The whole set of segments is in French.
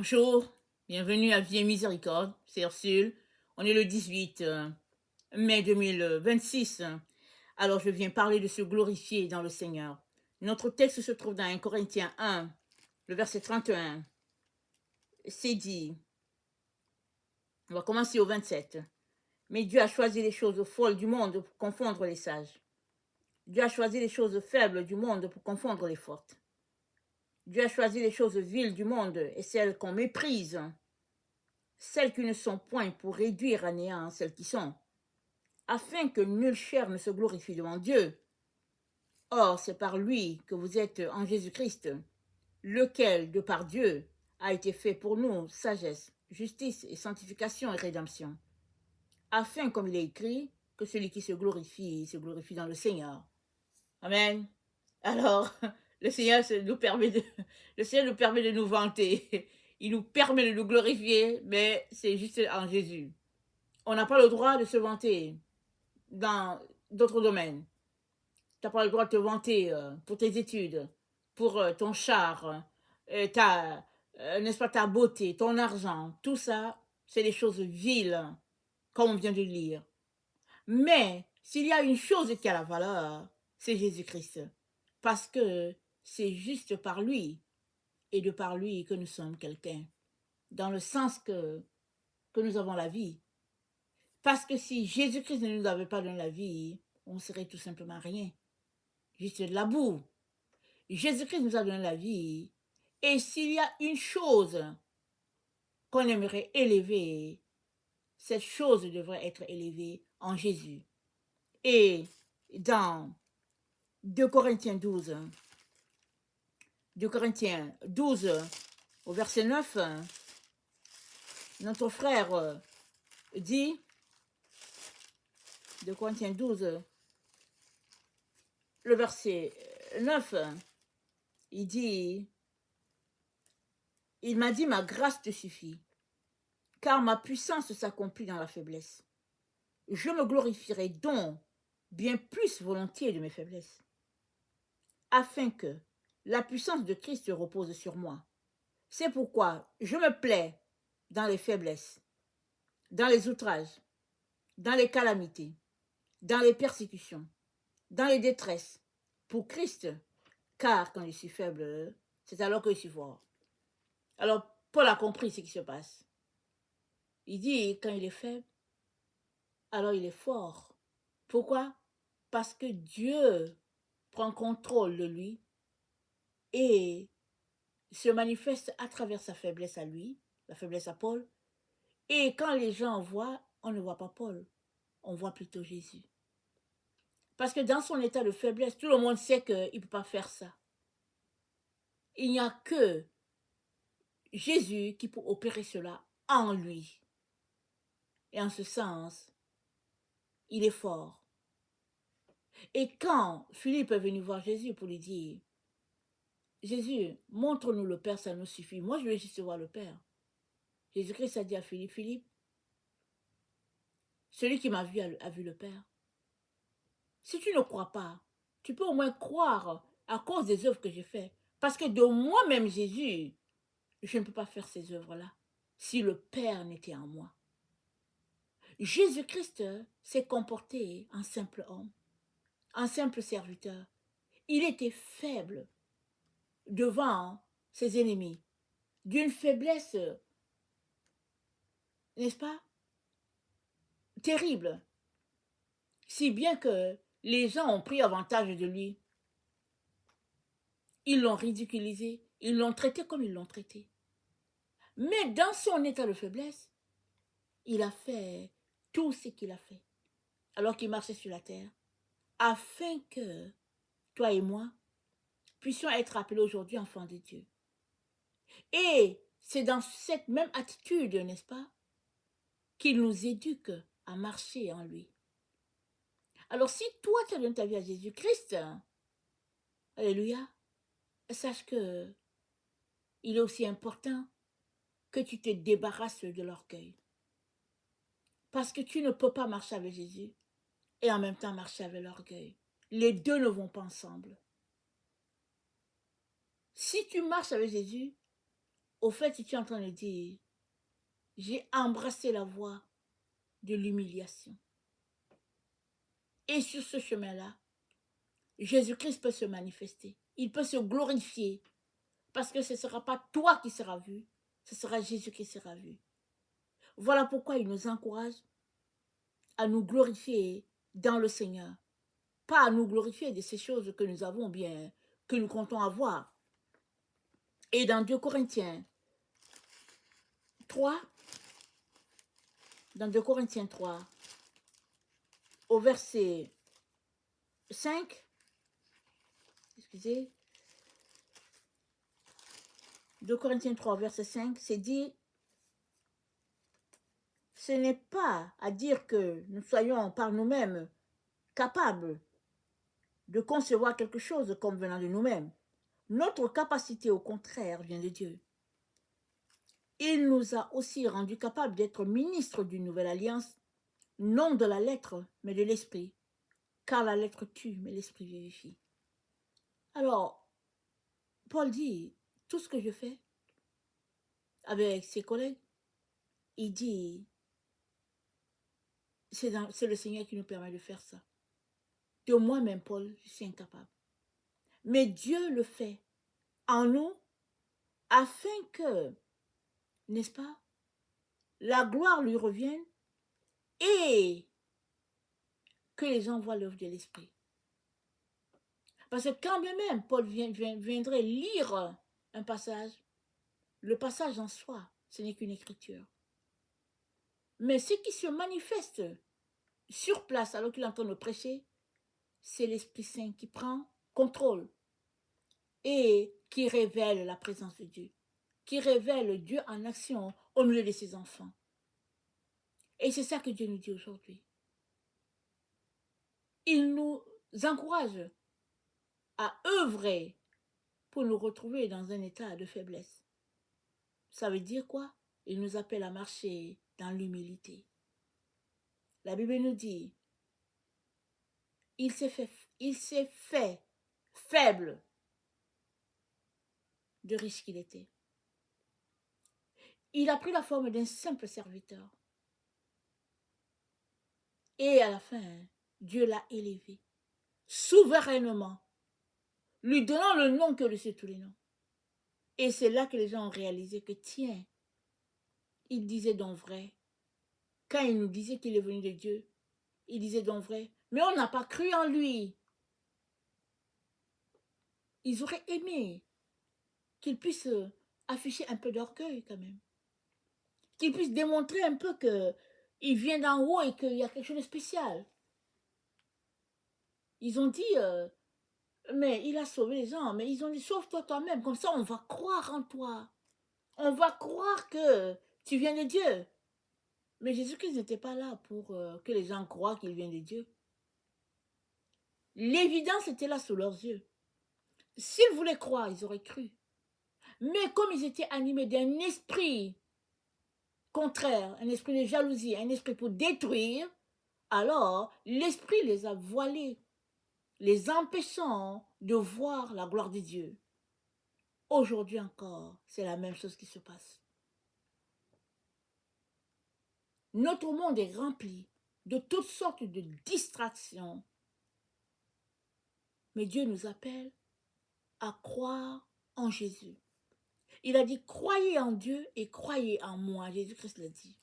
Bonjour, bienvenue à Vie et Miséricorde, c'est Ursule. On est le 18 mai 2026. Alors je viens parler de se glorifier dans le Seigneur. Notre texte se trouve dans 1 Corinthiens 1, le verset 31. C'est dit, on va commencer au 27. Mais Dieu a choisi les choses folles du monde pour confondre les sages. Dieu a choisi les choses faibles du monde pour confondre les fortes. Dieu a choisi les choses viles du monde et celles qu'on méprise, celles qui ne sont point, pour réduire à néant celles qui sont, afin que nulle chair ne se glorifie devant Dieu. Or, c'est par lui que vous êtes en Jésus-Christ, lequel, de par Dieu, a été fait pour nous sagesse, justice et sanctification et rédemption, afin, comme il est écrit, que celui qui se glorifie dans le Seigneur. Amen. Alors, le Seigneur nous permet de nous vanter. Il nous permet de nous glorifier, mais c'est juste en Jésus. On n'a pas le droit de se vanter dans d'autres domaines. Tu n'as pas le droit de te vanter pour tes études, pour ton char, n'est-ce pas, ta beauté, ton argent. Tout ça, c'est des choses viles, comme on vient de lire. Mais s'il y a une chose qui a la valeur, c'est Jésus-Christ. Parce que c'est juste par lui et de par lui que nous sommes quelqu'un. Dans le sens que nous avons la vie. Parce que si Jésus-Christ ne nous avait pas donné la vie, on serait tout simplement rien. Juste de la boue. Jésus-Christ nous a donné la vie. Et s'il y a une chose qu'on aimerait élever, cette chose devrait être élevée en Jésus. Et dans 2 Corinthiens 12, 2 Corinthiens 12, au verset 9, notre frère dit, 2 Corinthiens 12, le verset 9, il dit, il m'a dit, ma grâce te suffit, car ma puissance s'accomplit dans la faiblesse. Je me glorifierai donc bien plus volontiers de mes faiblesses, afin que la puissance de Christ repose sur moi. C'est pourquoi je me plais dans les faiblesses, dans les outrages, dans les calamités, dans les persécutions, dans les détresses, pour Christ, car quand je suis faible, c'est alors que je suis fort. Alors, Paul a compris ce qui se passe. Il dit, quand il est faible, alors il est fort. Pourquoi? Parce que Dieu prend contrôle de lui et se manifeste à travers sa faiblesse à lui, la faiblesse à Paul. Et quand les gens voient, on ne voit pas Paul, on voit plutôt Jésus. Parce que dans son état de faiblesse, tout le monde sait qu'il ne peut pas faire ça. Il n'y a que Jésus qui peut opérer cela en lui. Et en ce sens, il est fort. Et quand Philippe est venu voir Jésus pour lui dire, Jésus, montre-nous le Père, ça nous suffit. Moi, je veux juste voir le Père. Jésus-Christ a dit à Philippe, Philippe, celui qui m'a vu a vu le Père. Si tu ne crois pas, tu peux au moins croire à cause des œuvres que j'ai faites. Parce que de moi-même, Jésus, je ne peux pas faire ces œuvres-là si le Père n'était en moi. Jésus-Christ s'est comporté en simple homme, en simple serviteur. Il était faible devant ses ennemis, d'une faiblesse, n'est-ce pas, terrible, si bien que les gens ont pris avantage de lui. Ils l'ont ridiculisé, ils l'ont traité comme ils l'ont traité. Mais dans son état de faiblesse, il a fait tout ce qu'il a fait, alors qu'il marchait sur la terre, afin que toi et moi puissions être appelés aujourd'hui enfants de Dieu. Et c'est dans cette même attitude, n'est-ce pas, qu'il nous éduque à marcher en lui. Alors si toi tu donnes ta vie à Jésus-Christ, alléluia, sache que il est aussi important que tu te débarrasses de l'orgueil. Parce que tu ne peux pas marcher avec Jésus et en même temps marcher avec l'orgueil. Les deux ne vont pas ensemble. Si tu marches avec Jésus, Au fait, tu es en train de dire, j'ai embrassé la voie de l'humiliation. Et sur ce chemin-là, Jésus-Christ peut se manifester. Il peut se glorifier. Parce que ce ne sera pas toi qui seras vu, ce sera Jésus qui sera vu. Voilà pourquoi il nous encourage à nous glorifier dans le Seigneur. Pas à nous glorifier de ces choses que nous avons bien, que nous comptons avoir. Et dans 2 Corinthiens 3, dans 2 Corinthiens 3, au verset 5, excusez, 2 Corinthiens 3, verset 5, c'est dit, ce n'est pas à dire que nous soyons par nous-mêmes capables de concevoir quelque chose comme venant de nous-mêmes. Notre capacité, au contraire, vient de Dieu. Il nous a aussi rendus capables d'être ministres d'une nouvelle alliance, non de la lettre, mais de l'esprit. Car la lettre tue, mais l'esprit vivifie. Alors, Paul dit, tout ce que je fais avec ses collègues, il dit, c'est le Seigneur qui nous permet de faire ça. De moi-même, Paul, je suis incapable. Mais Dieu le fait en nous afin que, n'est-ce pas, la gloire lui revienne et que les gens voient l'œuvre de l'Esprit. Parce que quand bien même Paul viendrait lire un passage, le passage en soi, ce n'est qu'une écriture. Mais ce qui se manifeste sur place alors qu'il est en train de prêcher, c'est l'Esprit Saint qui prend contrôle et qui révèle la présence de Dieu, qui révèle Dieu en action au milieu de ses enfants. Et c'est ça que Dieu nous dit aujourd'hui. Il nous encourage à œuvrer pour nous retrouver dans un état de faiblesse. Ça veut dire quoi? Il nous appelle à marcher dans l'humilité. La Bible nous dit, il s'est fait faible de riche qu'il était. Il a pris la forme d'un simple serviteur. Et à la fin, Dieu l'a élevé souverainement, lui donnant le nom que dessus tous les noms. Et c'est là que les gens ont réalisé que, tiens, il disait donc vrai. Quand il nous disait qu'il est venu de Dieu, il disait donc vrai. Mais on n'a pas cru en lui. Ils auraient aimé qu'il puisse afficher un peu d'orgueil quand même. Qu'il puisse démontrer un peu qu'il vient d'en haut et qu'il y a quelque chose de spécial. Ils ont dit, mais il a sauvé les gens. Mais ils ont dit, sauve-toi toi-même. Comme ça, on va croire en toi. On va croire que tu viens de Dieu. Mais Jésus-Christ n'était pas là pour que les gens croient qu'il vient de Dieu. L'évidence était là sous leurs yeux. S'ils voulaient croire, ils auraient cru. Mais comme ils étaient animés d'un esprit contraire, un esprit de jalousie, un esprit pour détruire, alors l'esprit les a voilés, les empêchant de voir la gloire de Dieu. Aujourd'hui encore, c'est la même chose qui se passe. Notre monde est rempli de toutes sortes de distractions. Mais Dieu nous appelle à croire en Jésus. Il a dit, croyez en Dieu et croyez en moi. Jésus-Christ l'a dit.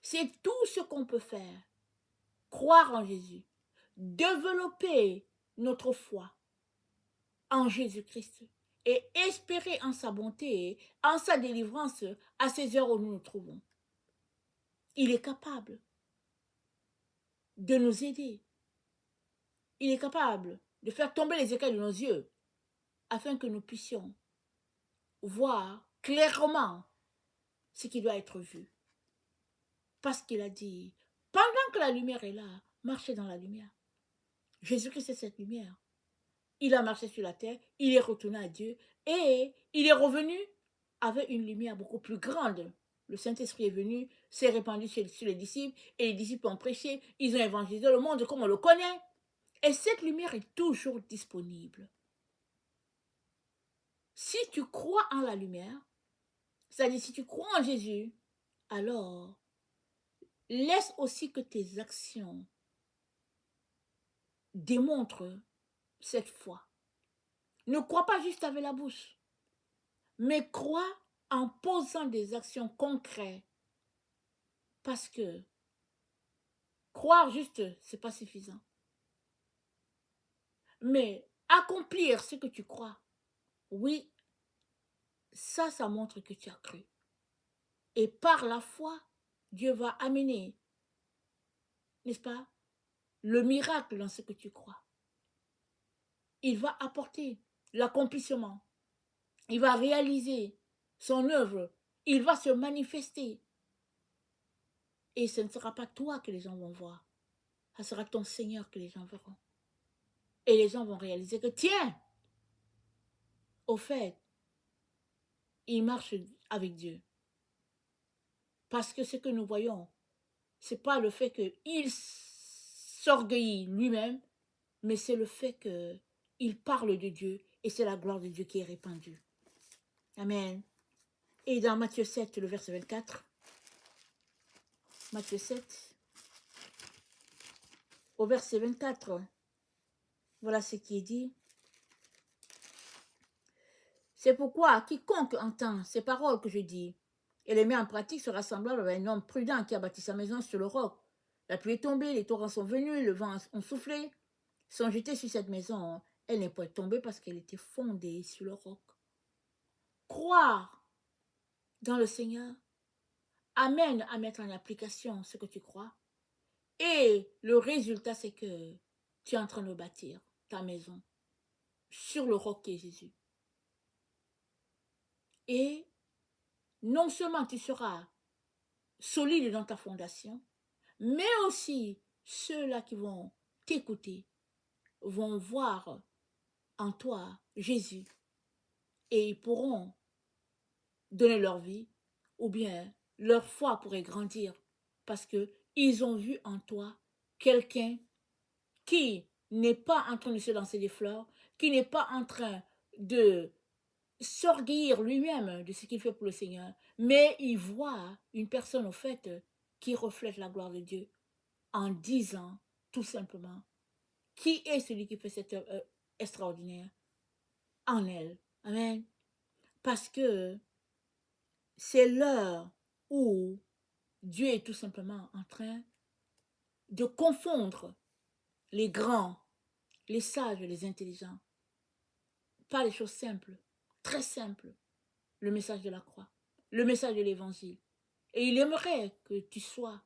C'est tout ce qu'on peut faire. Croire en Jésus. Développer notre foi en Jésus-Christ. Et espérer en sa bonté, en sa délivrance à ces heures où nous nous trouvons. Il est capable de nous aider. Il est capable de faire tomber les écailles de nos yeux afin que nous puissions voir clairement ce qui doit être vu. Parce qu'il a dit, pendant que la lumière est là, marchez dans la lumière. Jésus-Christ est cette lumière. Il a marché sur la terre, il est retourné à Dieu et il est revenu avec une lumière beaucoup plus grande. Le Saint-Esprit est venu, s'est répandu sur les disciples et les disciples ont prêché, ils ont évangélisé le monde comme on le connaît. Et cette lumière est toujours disponible. Si tu crois en la lumière, C'est-à-dire, si tu crois en Jésus, alors laisse aussi que tes actions démontrent cette foi. Ne crois pas juste avec la bouche, mais crois en posant des actions concrètes. Parce que croire juste, c'est pas suffisant. Mais accomplir ce que tu crois, oui, ça montre que tu as cru. Et par la foi, Dieu va amener, n'est-ce pas, le miracle dans ce que tu crois. Il va apporter l'accomplissement. Il va réaliser son œuvre. Il va se manifester. Et ce ne sera pas toi que les gens vont voir. Ce sera ton Seigneur que les gens verront. Et les gens vont réaliser que, tiens, au fait, il marche avec Dieu. Parce que ce que nous voyons, ce n'est pas le fait qu'il s'orgueillit lui-même, mais c'est le fait qu'il parle de Dieu et c'est la gloire de Dieu qui est répandue. Amen. Et dans Matthieu 7, le verset 24, Matthieu 7, au verset 24, voilà ce qui est dit. C'est pourquoi quiconque entend ces paroles que je dis et les met en pratique sera semblable à un homme prudent qui a bâti sa maison sur le roc. La pluie est tombée, les torrents sont venus, le vent a soufflé, sont jetés sur cette maison. Elle n'est pas tombée parce qu'elle était fondée sur le roc. Croire dans le Seigneur amène à mettre en application ce que tu crois. Et le résultat, c'est que tu es en train de bâtir ta maison sur le roc qui est Jésus. Et non seulement tu seras solide dans ta fondation, mais aussi ceux-là qui vont t'écouter vont voir en toi Jésus et ils pourront donner leur vie ou bien leur foi pourrait grandir parce qu'ils ont vu en toi quelqu'un qui n'est pas en train de se lancer des fleurs, qui n'est pas en train de s'orgueillir lui-même de ce qu'il fait pour le Seigneur, mais il voit une personne au fait qui reflète la gloire de Dieu en disant tout simplement qui est celui qui fait cette œuvre extraordinaire en elle. Amen. Parce que c'est l'heure où Dieu est tout simplement en train de confondre les grands, les sages, les intelligents, par les choses simples, très simples, le message de la croix, le message de l'évangile. Et il aimerait que tu sois,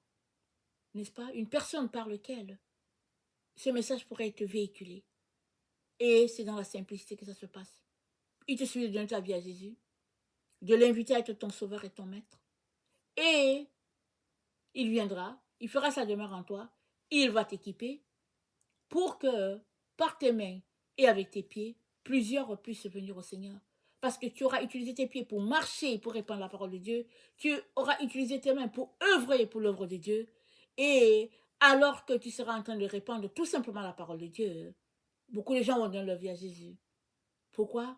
n'est-ce pas, une personne par laquelle ce message pourrait être véhiculé. Et c'est dans la simplicité que ça se passe. Il te suffit de donner ta vie à Jésus, de l'inviter à être ton sauveur et ton maître. Et il viendra, il fera sa demeure en toi, il va t'équiper pour que par tes mains et avec tes pieds, plusieurs puissent venir au Seigneur. Parce que tu auras utilisé tes pieds pour marcher, pour répandre la parole de Dieu. Tu auras utilisé tes mains pour œuvrer pour l'œuvre de Dieu. Et alors que tu seras en train de répandre tout simplement la parole de Dieu, beaucoup de gens vont donner leur vie à Jésus. Pourquoi?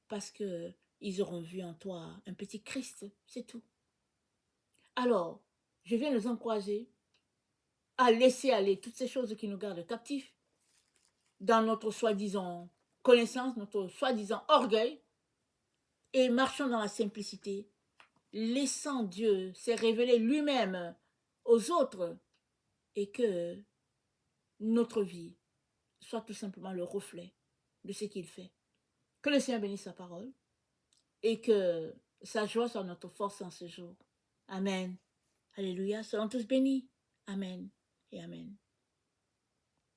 Parce qu'ils auront vu en toi un petit Christ, c'est tout. Alors, je viens nous encourager à laisser aller toutes ces choses qui nous gardent captifs dans notre soi-disant connaissance, notre soi-disant orgueil, et marchons dans la simplicité, laissant Dieu se révéler lui-même aux autres et que notre vie soit tout simplement le reflet de ce qu'il fait. Que le Seigneur bénisse sa parole et que sa joie soit notre force en ce jour. Amen. Alléluia. Soyons tous bénis. Amen et amen.